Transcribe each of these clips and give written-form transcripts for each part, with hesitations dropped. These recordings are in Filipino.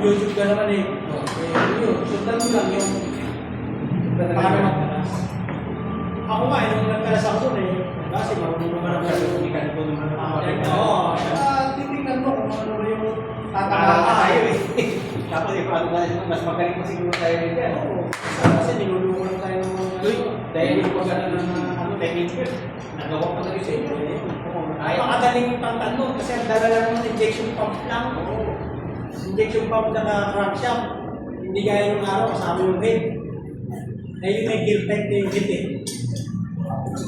YouTube ka naman eh. Yun, sundan mo lang yung paano magkalas. Ako nga, nung nagkalas ako doon eh, kasi marunong naman ako sa unikan ko naman. Oo, titignan mo kung ano yung tataka tayo eh. Tapos paano ba mas magaling pa siguro tayo dito. Oo, kasi nilulungo lang tayo ng mga Dahil hindi ko gano'n ng technique. Nagawa ko na rin sa inyo. Ay, makadaling pangtanong kasi ang dala lang ng injection pump lang. Injection pump na crankshaft. Hindi gaya yung araw, kasama yung head. Ngayon may gear type na yung head eh.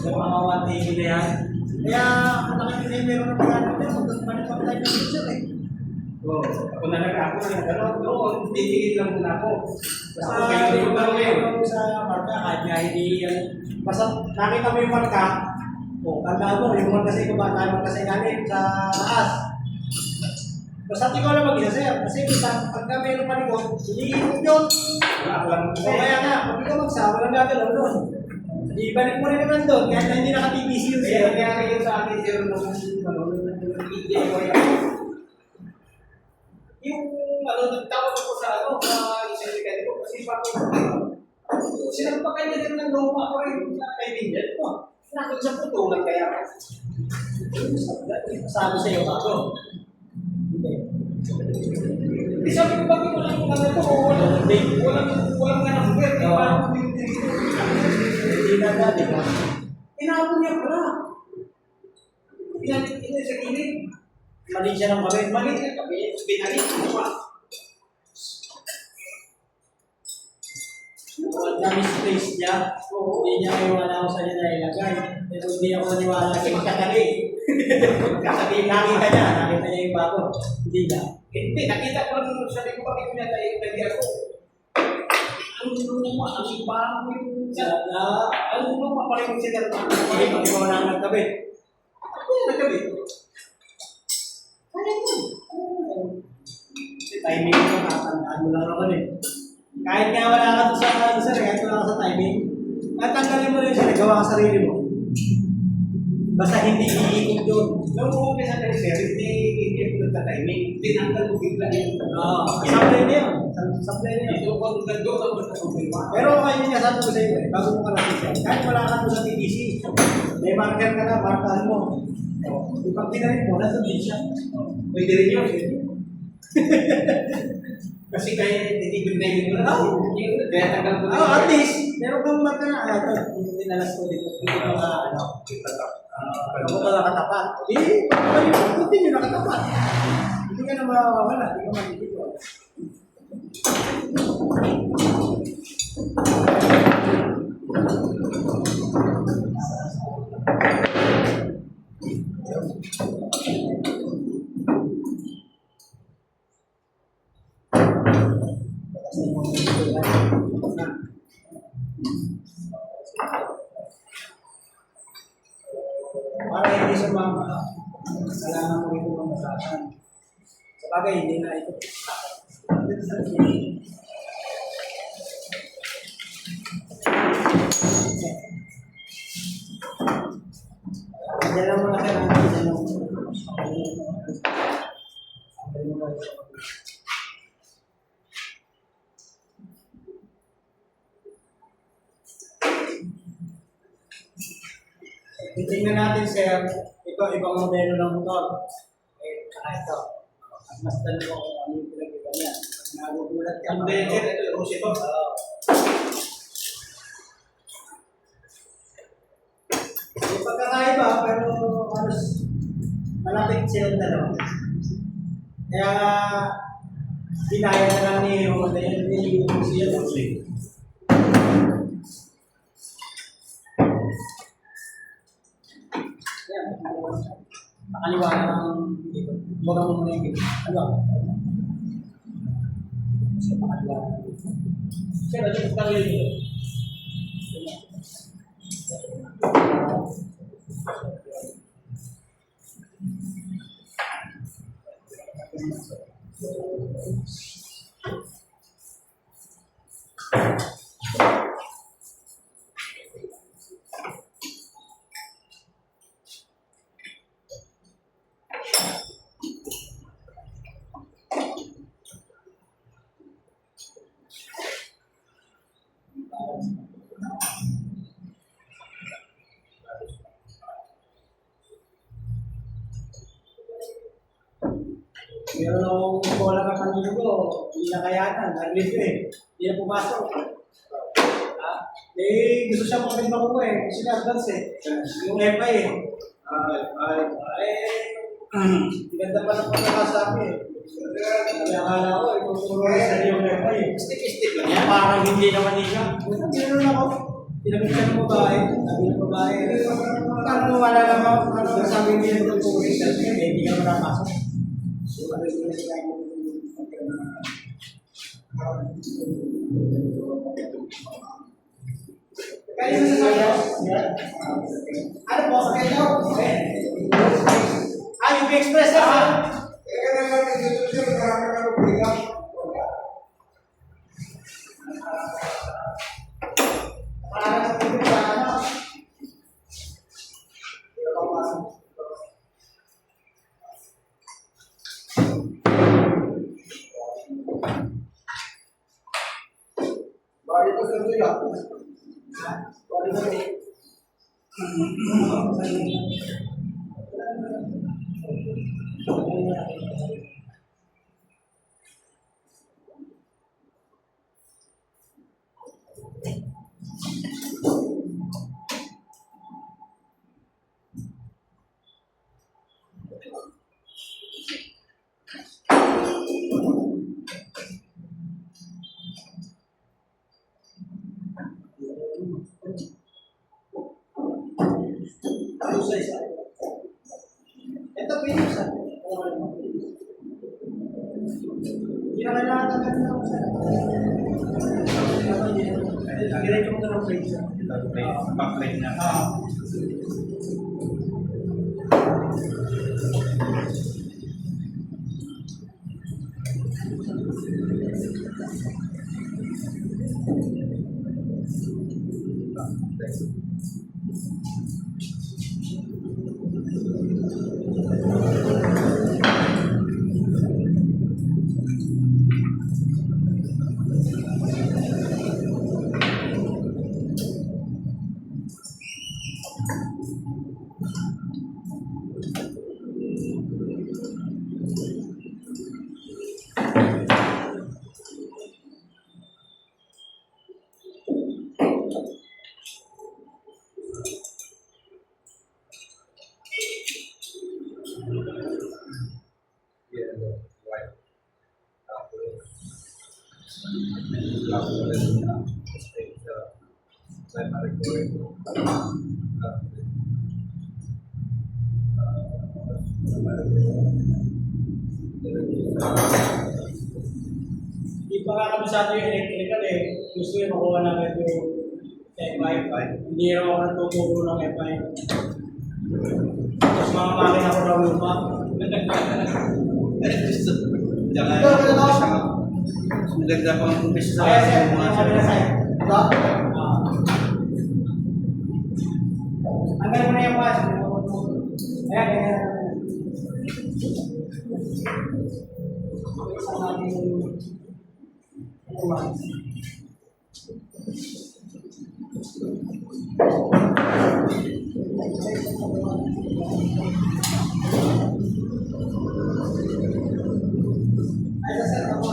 Yung mga 180 na yan. Kaya, kung nakikita yung meron ng mga manipag type ng picture eh. Oo. Ako na ako na gano'n. Oo, titigil lang muna ako. Basta yung ngayon sa marka, kahit nga hindi yan. Basta nakita mo yung marka, tandaan mo, yung marka sa ibaba, marka sa ilalim, sa taas. Basta ikaw lang mag-isa, sir. Kasi pagka mayroon palikod, sinigil yun. So kaya nga, pag ikaw magsa, walang gagalaw doon. Ibalik mo rin naman doon, kahit na hindi naka-TPC yun, sir. Kaya nangyari yun sa akin, sir, yung nagtawag ako sa isang mechanic ko kasi sinampakan niya din ng luma ko rin sa kaibigan ko. Nakit sa putulan kaya. Sabi sa iyo bago. Hindi sabi ko bakit walang ko, walang nga number. Hindi na dati ka. Inapon niya pala. Pinalik niya sa gilid. Mali siya ng kabit. Mali niya kami, pinalik mo pa. Na-misplace niya. Hindi niya kayo wala ko sa niya na ilagay. Pero hindi ako naniwala kasi magkatali. Magkatali, nakita niya yung bago. Hindi na. Hindi, nakita ko lang sabi ko bakit niya tayo nagdi ako. Ang luma, ang ibang yung ang luma pa rin siya dito. Hindi, pag ikaw na nagkabit. Ako yung nagkabit. Kaya mo. Timing mo, tatandaan mo lang naman eh. Kahit nga wala ka doon sa kahit wala ka sa timing, natanggalin mo rin siya, nagawa ka sarili mo. Basta hindi iikot yun. Nung umpisa tayo sir, hindi ako nagka-timing. Tinanggal ko bigla yun. Supply niya yun. Supply niya yun. Ito ko nagdoon ako sa problema. Pero kayo niya, sabi ko sa iyo eh, bago mo ka natin kahit wala ka doon sa TTC, may marker ka na, markahan mo. Ipag tinarin mo, nasa din siya. Pwede rin yun. Kasi kaya titigil na yun na. Kaya tanggal ko na. At least, meron kang marka na, yung dinalas ko dito, hindi ko na, ako ka nakatapat. Hindi nyo nakatapat. Hindi ka na mawawala, hindi ka manipipon. Para hindi sumama, kailangan mo ito pamasasan. Sa bagay, hindi na ito. Diyan mo na kailangan. Titingnan natin sir, ito ibang modelo ng motor. Ito. Mas dalo ko kung ano yung pinag-iba niya. Nagugulat ka. Hindi, ito yung rusi ko. Yung pagkakaiba, pero halos malapit silang dalawa. Kaya binaya na lang ni Hero dahil niligo siya ng swing. Nakaliwa ng dito. Baga mo muna yung dito. Ano? Kasi nakaliwa. Sir, ito yung kaliwa dito. Meron akong bola ng kanino ko, hindi na kayanan, nag-leave ko eh. Hindi na pumasok. Gusto siya maganda ko eh, gusto niya advance eh. Yung FI eh. Ganda pa ng pagkakasabi eh. Sabi akala ko, ituturo na sa yung FI eh. Stick lang yan. Parang hindi naman niya. Meron ako. Tinamit siya ng babae. Sabi ng babae. Paano wala naman, ano sabi niya ng turis. Hindi ka nakapasok. So, ano yung sinasabi mo? Kaya yung sinasabi mo? Ano po? Kaya yung express na ha? Para sa pagkakano. Bari ko sa dulo. Bari ko ito pinusa. Hindi na kailangan agad na ako sa diretso mo na ng place. Backline na. Yellow, white, Hindi pa nga kabisado yung electrical eh. Gusto yung makuha ng ito yung FI. Hindi rin ako natuturo ng FI. Tapos mga makina ko raw lupa. Maganda pa ang umpisa sa Kaya sir, mga sabi na sa'yo. Diba? Hanggang mo na yung pas. Ayan, ganyan. Sa ating uwan. Ay, sir, ako.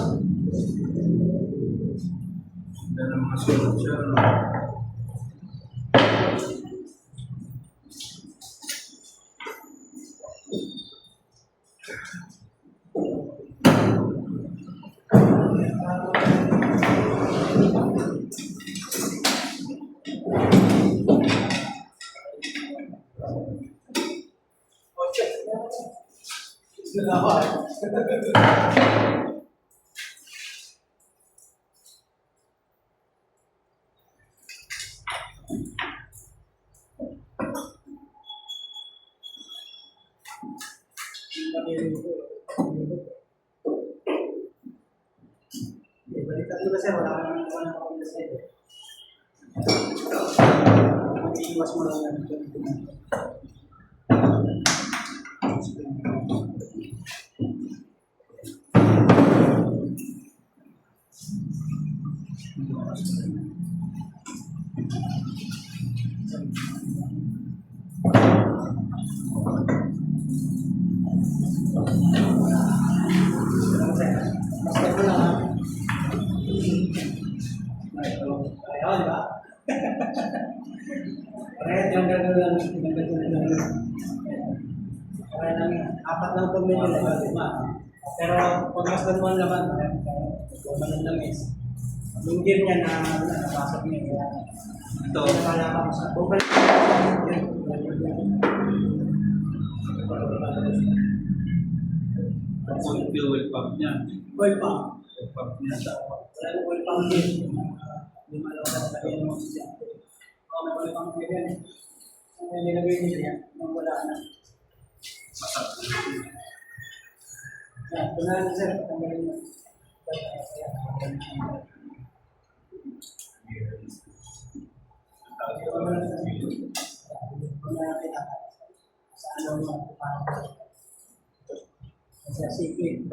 dan mga sunod siya. Baliktad ko kasi wala ka naman naman ako ng side. Mag-iiwas mo lang yan. tinanggal ko lang. Kaya lang, 4 lang po may nila, 5. Pero pag mas naman naman, goma ng langis. Yung game niya na napasok niya. Ito. Nakala ko sa bubal. Full fuel pump niya. Oil pa. Fuel pump niya sa Wala yung oil pump din. Hindi malakas sa kanya ng oxygen. May oil pump din yan. Ang nilagay nila yan, nang wala na. masak. Yan, ito na sir, tanggalin mo. Sa ano mo, sa sikip.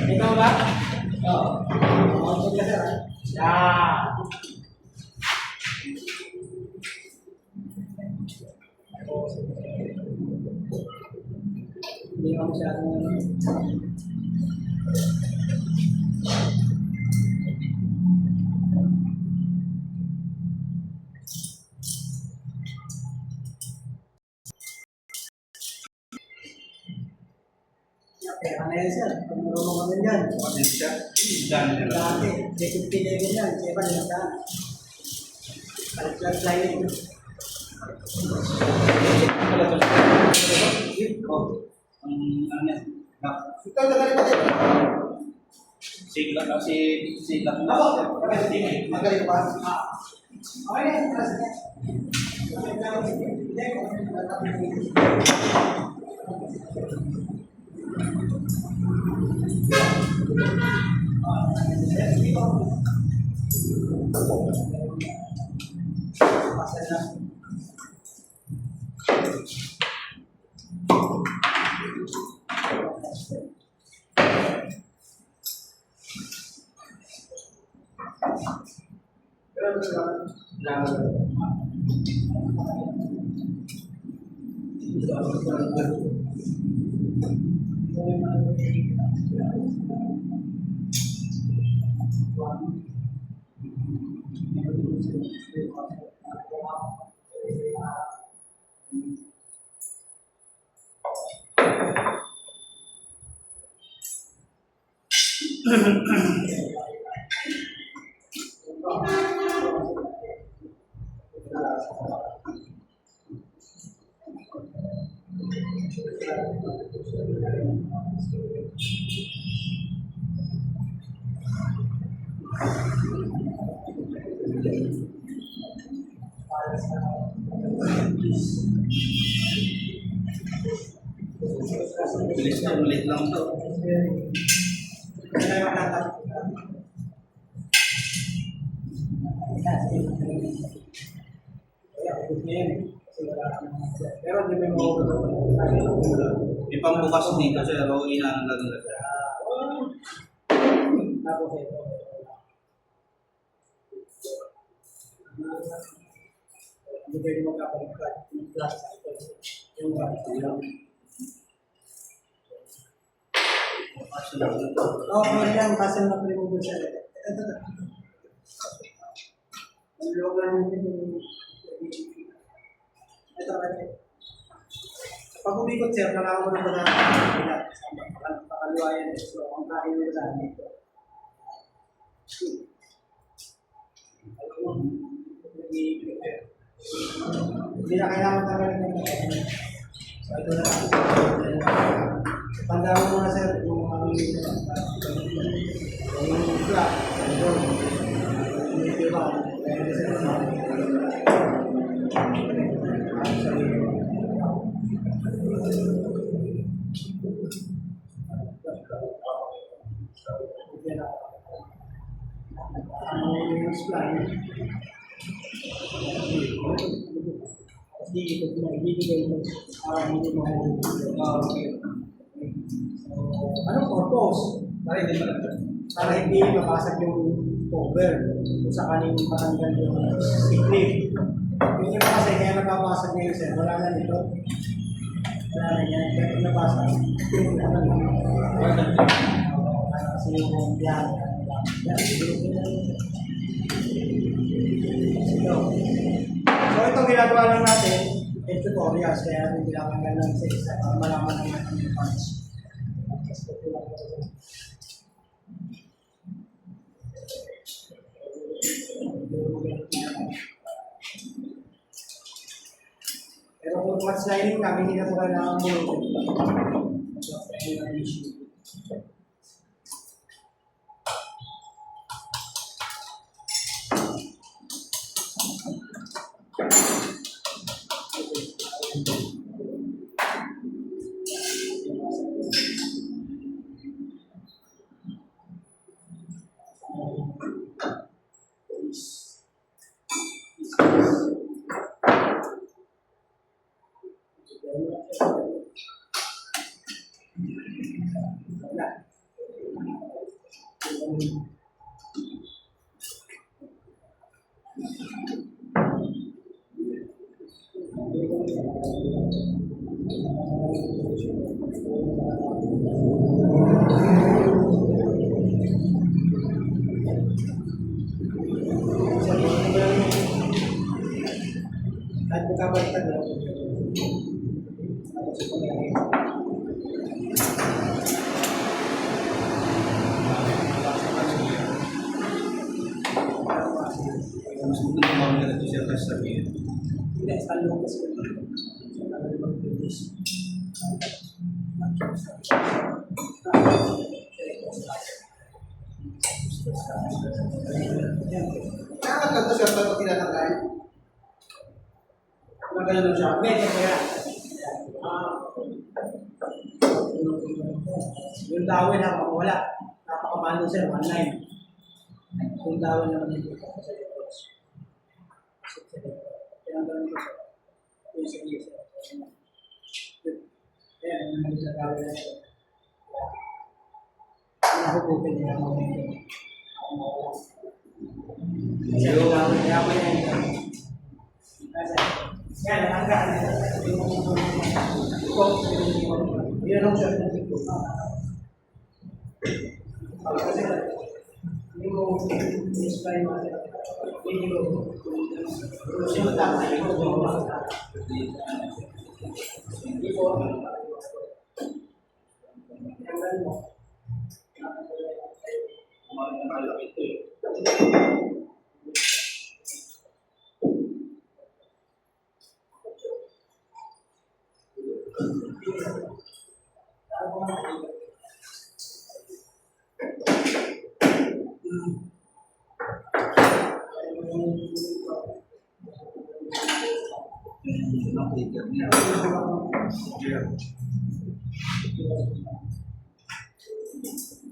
Ikaw ba? Oo. Mausap ka sir. Yeah. Hindi ako masyadong pera na yan sir. Kung marunong kami dyan. Kapatid siya. Dami nila. Dati, 350 na yun yan. Siya ba nilagaan? Palit-palit lang yun. Ang ano yan. Ikaw na galing pa din. Sigla kasi sigla na. Ako, magaling pa. Okay na, trust na. Bilis na, ulit lang to. Pero hindi may mawawala. May pambukas dito siya, o inaano na nila siya. Tapos ito. Hindi pwede magkapalikat yung plus yung lang. Oo, pwede lang kasi na-remove siya. Ito. Ang loob lang yung ito. Pag umikot sir, kailangan mo na ba na pakaliwa yan. So, ang kain mo sa amin ito. Hindi na kailangan tagalin ng ito. So, ito na. Tandaan mo na sir, kung yung flat, yung diba? supply. Hindi ito na ibibigay mo para hindi mo anong purpose? Para hindi mabasag yung cover kung sakaling matanggal yung stick. Yung iba kasi kaya nababasag na yun sir, wala na nito. Wala na yan, kaya kung nabasag, kasi yung yan. So ito ginagawa lang natin, yung tutorials, kaya hindi kailangan lang sa isa para malaman naman yung parts. Pero kung match lining kami, hindi na po kailangan mo. So, kaya yung issue. At magkabaliktad na. Mas maganda mga ganito siya kasi sabihin. Hindi, talo kasi. Talo naman finish. Nakakaganda siya sa tinatanggal. Maganda siya. Medyo kaya. Yung dawin na wala. Napakamalo sir, 1.9. Yung dawin naman yung sa records. Pinanggalan ko siya. Yung sa isa. Ayan, yung mga sa dawin na siya. Nahugutin niya ang mga ito. Kasi yung dawin, kaya pa yan. Yan, hanggang yun ang siya. Kasi hindi mo explain mo hindi mo sinutang na ito hindi mo hanggang mo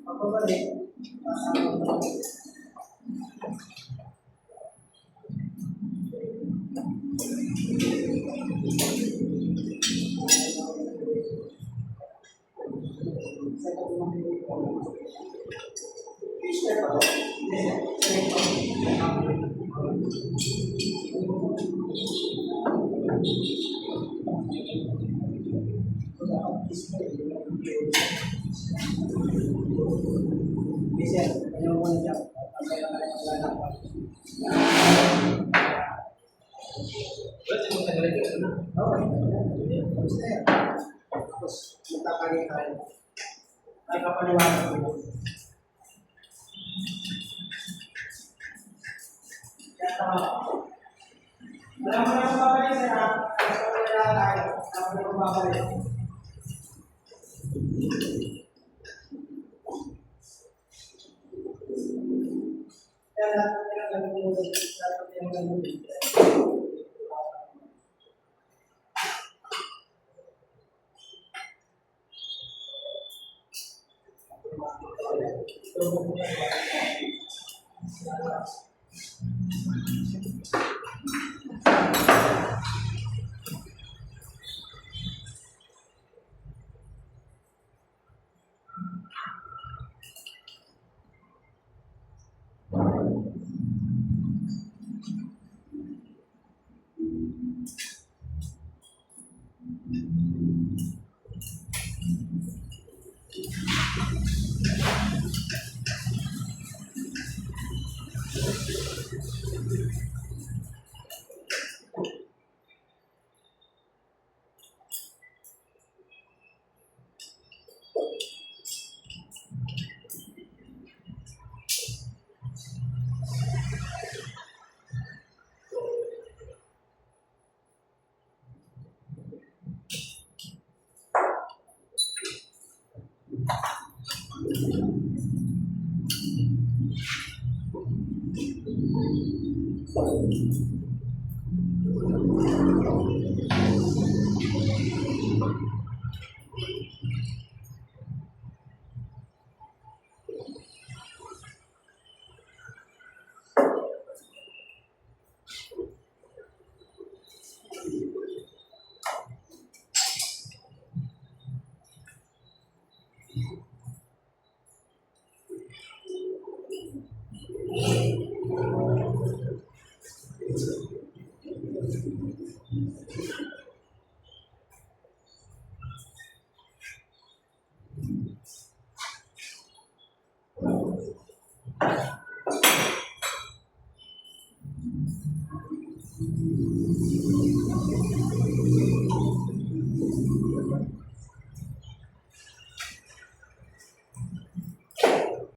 Ito eh. ay kapaliwanag ko. Alam mo na kung babalik sila, kapag tayo, kapag babalik. Kaya natin yung gano'n.